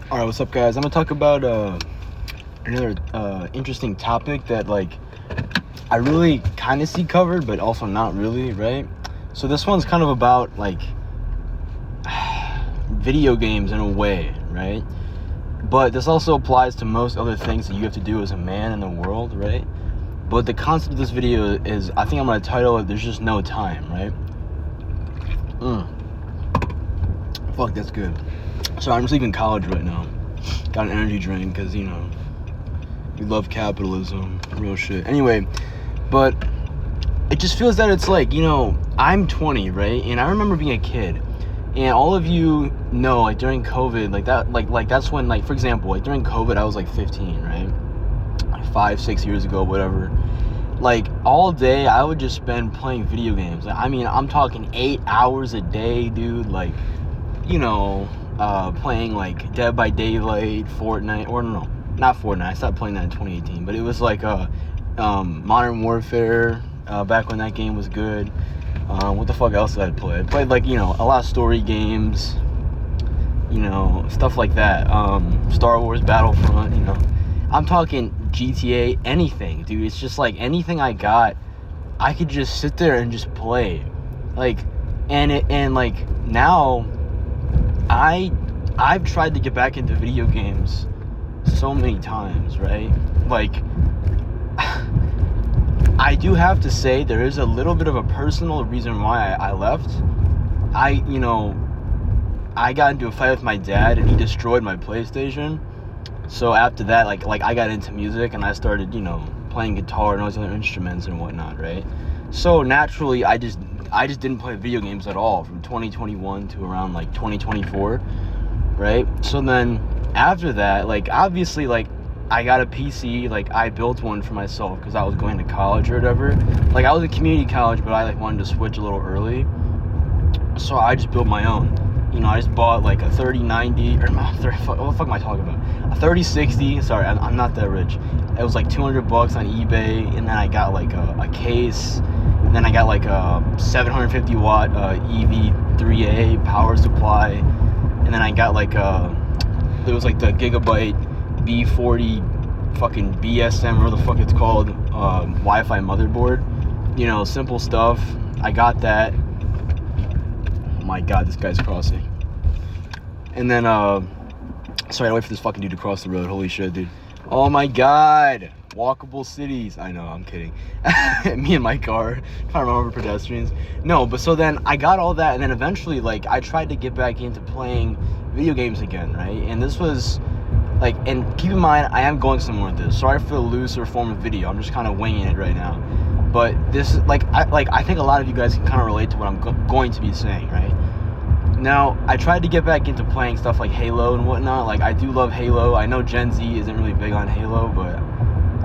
All right, what's up, guys? I'm gonna talk about another interesting topic that I really kind of see covered, but also not really, right? So this one's kind of about video games in a way, right? But this also applies to most other things that you have to do as a man in the world, right? But the concept of this video is, I think I'm gonna title it "There's Just No Time," right? Fuck, that's good. So I'm just leaving college right now. Got an energy drink because, we love capitalism, real shit. Anyway, but it just feels that it's I'm 20, right? And I remember being a kid. And all of you know, during COVID, that's when, for example, during COVID, I was 15, right? 5-6 years ago, whatever. All day, I would just spend playing video games. I'm talking 8 hours a day, dude. Playing Dead by Daylight, Fortnite, or no, not Fortnite. I stopped playing that in 2018, but it was Modern Warfare, back when that game was good. What the fuck else did I play? I played a lot of story games, stuff like that. Star Wars Battlefront, I'm talking GTA, anything, dude. It's just anything I got, I could just sit there and just play. Now I've tried to get back into video games so many times, right? I do have to say there is a little bit of a personal reason why I left. I got into a fight with my dad and he destroyed my PlayStation. So after that, I got into music and I started, playing guitar and all these other instruments and whatnot, right? So naturally, I just didn't play video games at all from 2021 to around 2024, right? So then after that, obviously, I got a PC, I built one for myself because I was going to college or whatever. I was in community college, but I wanted to switch a little early, so I just built my own. I just bought a 3090, or not 30, what the fuck am I talking about? A 3060, sorry, I'm not that rich. It was $200 on eBay, and then I got a case, and then I got a 750 watt EV3A power supply, and then I got there was the Gigabyte B40 fucking BSM, whatever the fuck it's called, Wi-Fi motherboard, simple stuff. I got that. Oh my god, this guy's crossing. And then sorry, I wait for this fucking dude to cross the road. Holy shit, dude. Oh my god, walkable cities. I know, I'm kidding. Me and my car trying to remember pedestrians. No, but so then I got all that, and then eventually I tried to get back into playing video games again, right? And this was and keep in mind, I am going somewhere with this. Sorry for the looser form of video. I'm just kind of winging it right now. But this is I think a lot of you guys can kind of relate to what I'm going to be saying, right? Now, I tried to get back into playing stuff like Halo and whatnot. I do love Halo. I know Gen Z isn't really big on Halo, but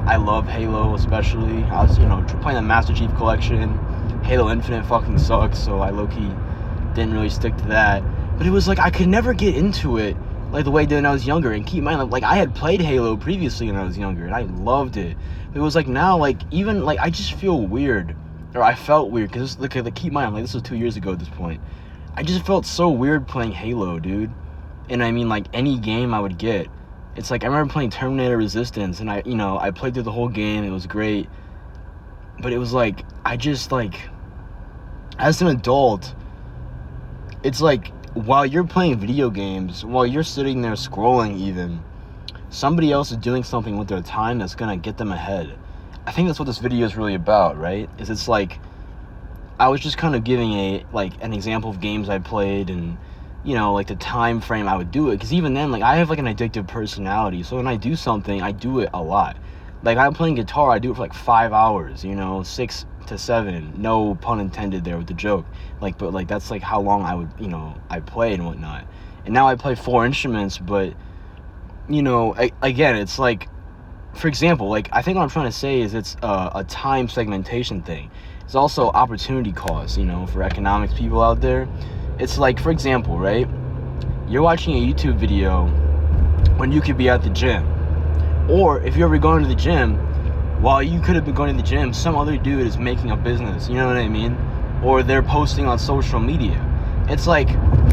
I love Halo especially. I was, playing the Master Chief Collection. Halo Infinite fucking sucks, so I low-key didn't really stick to that. But it was I could never get into it the way I did when I was younger. And keep in mind, I had played Halo previously when I was younger, and I loved it. It was now, even, I just feel weird. Or I felt weird, because, keep in mind, this was 2 years ago at this point. I just felt so weird playing Halo, dude. And I mean, any game I would get. It's I remember playing Terminator Resistance, and I played through the whole game. It was great. But it was I just, as an adult, it's while you're playing video games, while you're sitting there scrolling even, somebody else is doing something with their time that's gonna get them ahead. I think that's what this video is really about, right? It's I was just kind of giving an example of games I played and, the time frame I would do it. Because even then, I have an addictive personality. So when I do something, I do it a lot. I'm playing guitar, I do it for 5 hours, 6 to 7. No pun intended there with the joke. But that's how long I would, I play and whatnot. And now I play 4 instruments, but, again, it's for example, I think what I'm trying to say is it's a time segmentation thing. It's also opportunity cost, for economics people out there. It's for example, right? You're watching a YouTube video when you could be at the gym. Or if you're ever going to the gym, while you could have been going to the gym, some other dude is making a business, you know what I mean? Or they're posting on social media. It's like,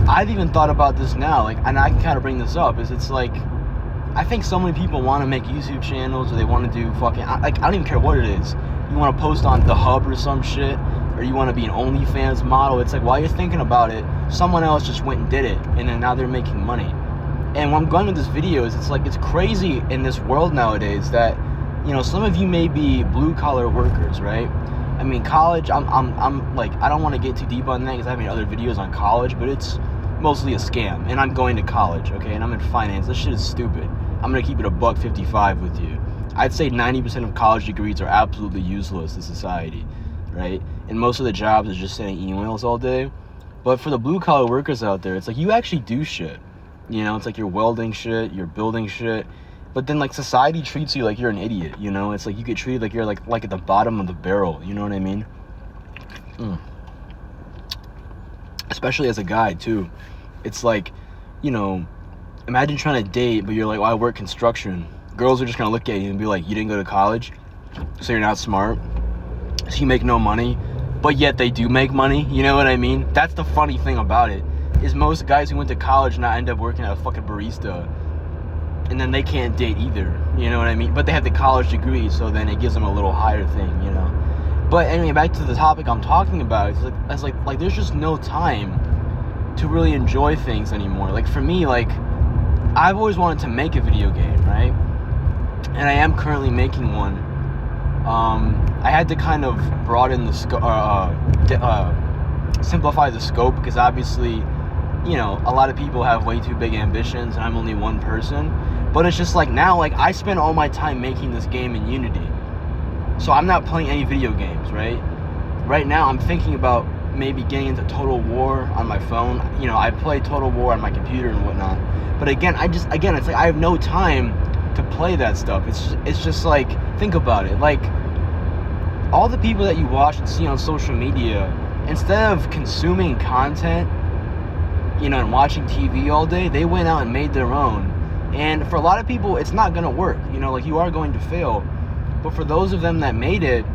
I've even thought about this now, like, and I can kind of bring this up, is it's like, I think so many people want to make YouTube channels, or they want to do fucking, like, I don't even care what it is. You want to post on the Hub or some shit, or you want to be an OnlyFans model. It's like, while you're thinking about it, someone else just went and did it, and then now they're making money. And what I'm going with this video is, it's like, it's crazy in this world nowadays that, you know, some of you may be blue collar workers, right? I mean, college, I'm like, I don't want to get too deep on that because I have made other videos on college, but it's mostly a scam. And I'm going to college, okay? And I'm in finance. This shit is stupid. I'm going to keep it $1.55 with you. I'd say 90% of college degrees are absolutely useless to society, right? And most of the jobs is just sending emails all day. But for the blue collar workers out there, it's like, you actually do shit. You know, it's like you're welding shit, you're building shit. But then, like, society treats you like you're an idiot, you know? It's like you get treated like you're like at the bottom of the barrel, you know what I mean? Especially as a guy, too. It's like, you know, imagine trying to date, but you're like, well, I work construction. Girls are just gonna look at you and be like, you didn't go to college, so you're not smart, so you make no money, but yet they do make money, you know what I mean? That's the funny thing about it, is most guys who went to college now end up working at a fucking barista, and then they can't date either, you know what I mean? But they have the college degree, so then it gives them a little higher thing, you know? But anyway, back to the topic I'm talking about, it's like there's just no time to really enjoy things anymore. Like, for me, like, I've always wanted to make a video game, right? And I am currently making one. I had to kind of broaden the scope, simplify the scope, because obviously, you know, a lot of people have way too big ambitions, and I'm only one person. But it's just like, now, like, I spend all my time making this game in Unity, so I'm not playing any video games, right? Right now, I'm thinking about maybe getting into Total War on my phone. You know, I play Total War on my computer and whatnot. But again, it's like I have no time to play that stuff. It's just like, think about it. Like, all the people that you watch and see on social media, instead of consuming content, you know, and watching TV all day, they went out and made their own. And for a lot of people, it's not gonna work. You know, like, you are going to fail. But for those of them that made it,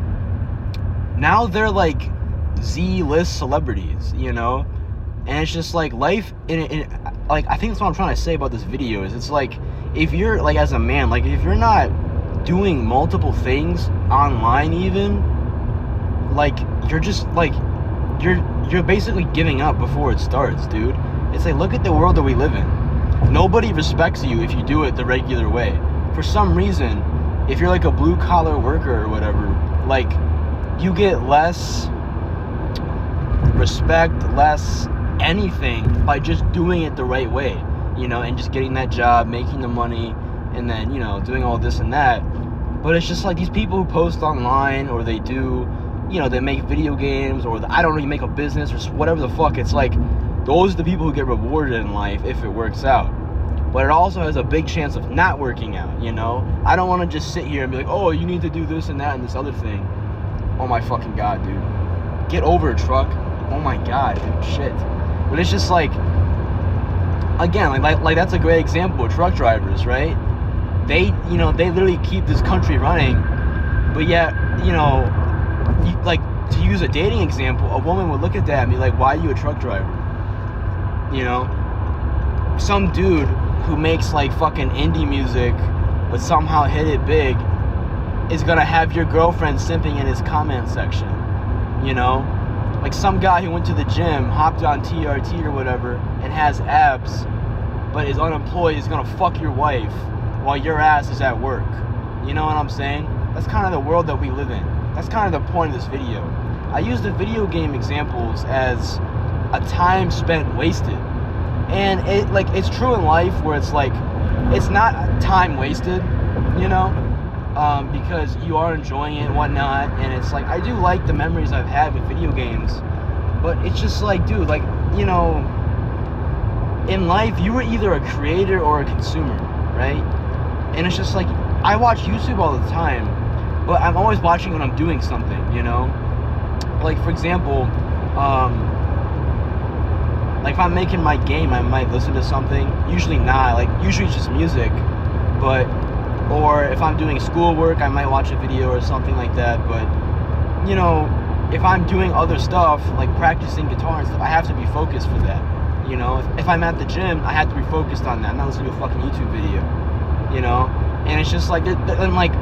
now they're like Z-list celebrities, you know? And it's just like, life like, I think that's what I'm trying to say about this video, is it's like, if you're, like, as a man, like, if you're not doing multiple things online even, like, you're just, like, you're basically giving up before it starts, dude. It's like, look at the world that we live in. Nobody respects you if you do it the regular way. For some reason, if you're like a blue-collar worker or whatever, like, you get less respect, less anything by just doing it the right way, you know, and just getting that job, making the money, and then, you know, doing all this and that. But it's just like, these people who post online, or they do, you know, they make video games, or I don't know, you make a business or whatever the fuck, it's like, those are the people who get rewarded in life if it works out. But it also has a big chance of not working out, you know? I don't want to just sit here and be like, oh, you need to do this and that and this other thing. Oh my fucking god, dude. Get over it, truck. Oh my god, dude, shit. But it's just like, again, like that's a great example of truck drivers, right? They, you know, they literally keep this country running, but yet, you know, like, to use a dating example, a woman would look at that and be like, why are you a truck driver? You know? Some dude who makes, like, fucking indie music, but somehow hit it big, is gonna have your girlfriend simping in his comment section, you know? Like, some guy who went to the gym, hopped on TRT or whatever, and has abs, but is unemployed, is gonna fuck your wife while your ass is at work. You know what I'm saying? That's kind of the world that we live in. That's kind of the point of this video. I use the video game examples as a time spent wasted. And it's true in life, where it's like, it's not time wasted, you know? Because you are enjoying it and whatnot, and it's like, I do like the memories I've had with video games, but it's just like, dude, like, you know, in life, you were either a creator or a consumer, right? And it's just like, I watch YouTube all the time, but I'm always watching when I'm doing something, you know? Like, for example, like, if I'm making my game, I might listen to something. Usually not, like, usually it's just music, but, or if I'm doing schoolwork, I might watch a video or something like that. But, you know, if I'm doing other stuff, like practicing guitar and stuff, I have to be focused for that. You know, if I'm at the gym, I have to be focused on that. I'm not listening to a fucking YouTube video, you know? And it's just like, and like,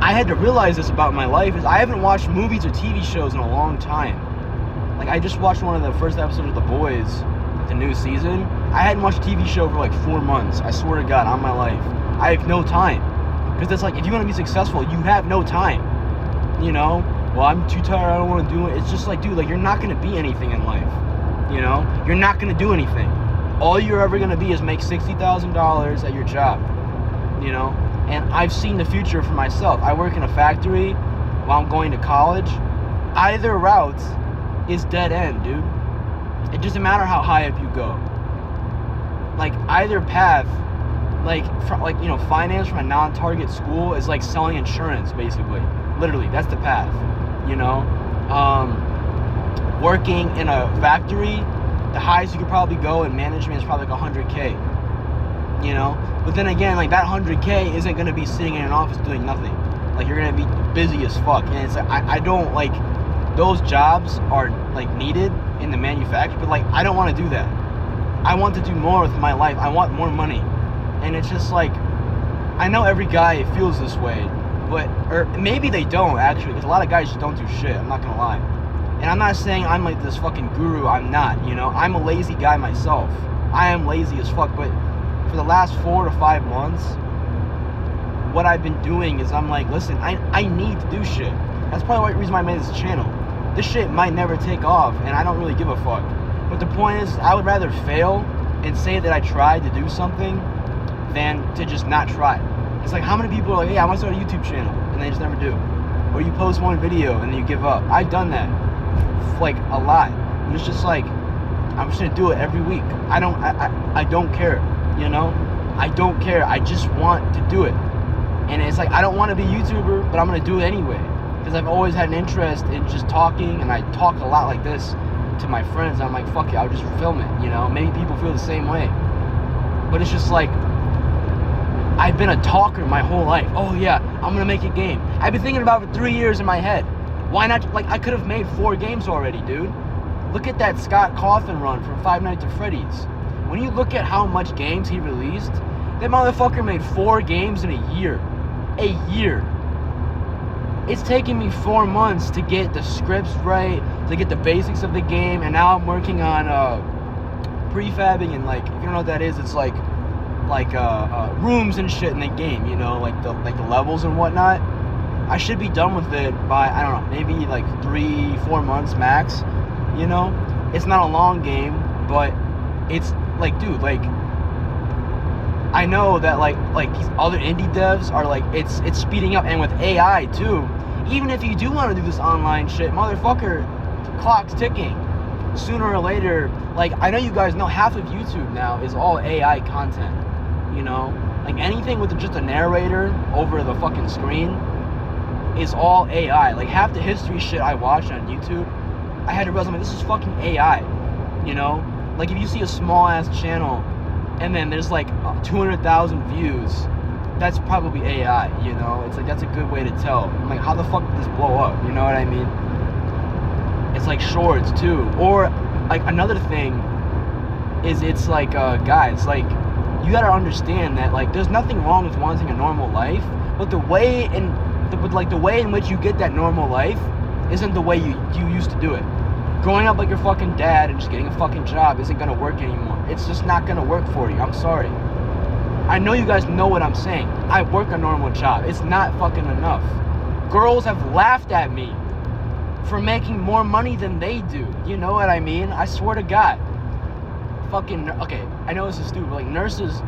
I had to realize this about my life, is I haven't watched movies or TV shows in a long time. Like, I just watched one of the first episodes of The Boys, the new season. I hadn't watched a TV show for like 4 months. I swear to God, on my life. I have no time. Because it's like, if you want to be successful, you have no time. You know? Well, I'm too tired, I don't want to do it. It's just like, dude, like, you're not going to be anything in life. You know? You're not going to do anything. All you're ever going to be is make $60,000 at your job. You know? And I've seen the future for myself. I work in a factory while I'm going to college. Either route is dead end, dude. It doesn't matter how high up you go. Like, either path, like you know, finance from a non-target school is like selling insurance, basically. Literally, that's the path. You know, working in a factory, the highest you could probably go in management is probably like 100K. You know, but then again, like, that 100K isn't gonna be sitting in an office doing nothing. Like, you're gonna be busy as fuck, and it's like, I don't like, those jobs are like needed in the manufacturer, but like, I don't want to do that. I want to do more with my life. I want more money. And it's just like, I know every guy feels this way, but, or maybe they don't actually, because a lot of guys just don't do shit, I'm not gonna lie. And I'm not saying I'm like this fucking guru, I'm not, you know, I'm a lazy guy myself. I am lazy as fuck, but for the last 4 to 5 months, what I've been doing is I'm like, listen, I need to do shit. That's probably the reason why I made this channel. This shit might never take off, and I don't really give a fuck. But the point is, I would rather fail and say that I tried to do something than to just not try. It's like, how many people are like, hey, I want to start a YouTube channel, and they just never do. Or you post one video and then you give up. I've done that, like, a lot. And it's just like, I'm just gonna do it every week. I don't care, you know? I don't care. I just want to do it. And it's like, I don't want to be a YouTuber, but I'm gonna do it anyway. Because I've always had an interest in just talking, and I talk a lot like this to my friends. I'm like, fuck it, I'll just film it, you know? Maybe people feel the same way. But it's just like, I've been a talker my whole life. Oh yeah, I'm gonna make a game. I've been thinking about it for 3 years in my head. Why not? Like, I could have made 4 games already, dude. Look at that Scott Cawthon run from Five Nights at Freddy's. When you look at how much games he released, that motherfucker made 4 games in a year. A year. It's taken me 4 months to get the scripts right, to get the basics of the game, and now I'm working on prefabbing, and like, if you don't know what that is, it's like rooms and shit in the game, you know, like the levels and whatnot. I should be done with it by, I don't know, maybe like 3-4 months max, you know? It's not a long game, but it's like, dude, like, I know that like these other indie devs are like, it's speeding up, and with AI too, even if you do want to do this online shit, motherfucker, the clock's ticking. Sooner or later, like, I know you guys know half of YouTube now is all AI content, you know? Like, anything with just a narrator over the fucking screen is all AI. Like, half the history shit I watch on YouTube, I had to realize, I'm like, this is fucking AI, you know? Like, if you see a small ass channel and then there's like 200,000 views, that's probably AI, you know? It's like, that's a good way to tell. I'm like, how the fuck did this blow up? You know what I mean? It's like shorts too. Or like, another thing is, it's like, guys, like, you gotta understand that, like, there's nothing wrong with wanting a normal life, but the way in which you get that normal life isn't the way you used to do it. Growing up like your fucking dad and just getting a fucking job isn't gonna work anymore. It's just not gonna work for you. I'm sorry. I know you guys know what I'm saying. I work a normal job. It's not fucking enough. Girls have laughed at me for making more money than they do. You know what I mean? I swear to God. Fucking, okay, I know this is stupid, but like, nurses,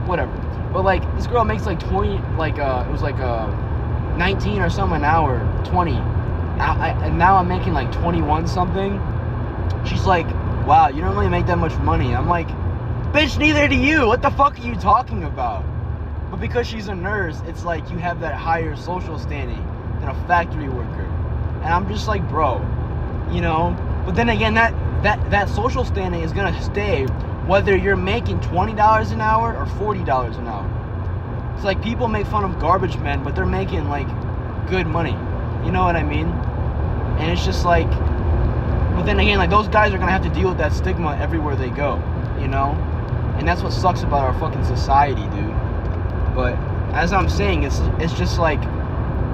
whatever. But like, this girl makes like 20, like, it was like 19 or something an hour, 20. And now I'm making like 21 something. She's like, wow, you don't really make that much money. I'm like, bitch, neither do you. What the fuck are you talking about? But because she's a nurse, it's like you have that higher social standing than a factory worker. And I'm just like, bro, you know? But then again, that social standing is gonna stay whether you're making $20 an hour or $40 an hour. It's like, people make fun of garbage men, but they're making like good money. You know what I mean? And it's just like, but then again, like, those guys are gonna have to deal with that stigma everywhere they go, you know? And that's what sucks about our fucking society, dude. But as I'm saying, it's just like,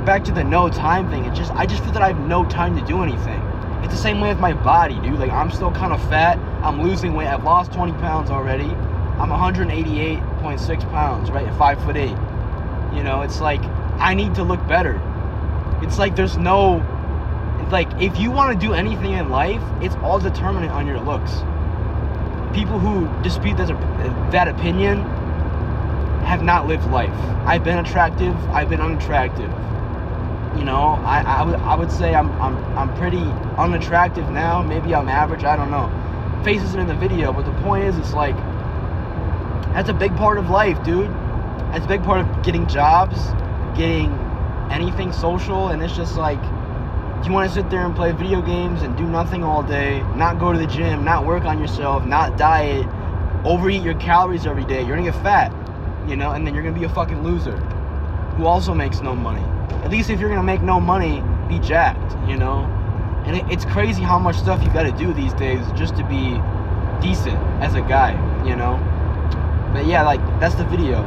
back to the no time thing. I just feel that I have no time to do anything. It's the same way with my body, dude. Like, I'm still kind of fat. I'm losing weight. I've lost 20 pounds already. I'm 188.6 pounds, right? At 5'8". You know, it's like, I need to look better. It's like there's no, like, if you want to do anything in life, it's all determinant on your looks. People who dispute that opinion have not lived life. I've been attractive. I've been unattractive. You know, I would say I'm pretty unattractive now. Maybe I'm average. I don't know. Face isn't in the video, but the point is, it's like, that's a big part of life, dude. That's a big part of getting jobs, getting anything social, and it's just like, you want to sit there and play video games and do nothing all day, not go to the gym, not work on yourself, not diet, overeat your calories every day, you're gonna get fat, you know, and then you're gonna be a fucking loser who also makes no money. At least if you're gonna make no money, be jacked, you know? And it's crazy how much stuff you gotta do these days just to be decent as a guy, you know? But yeah, like, that's the video.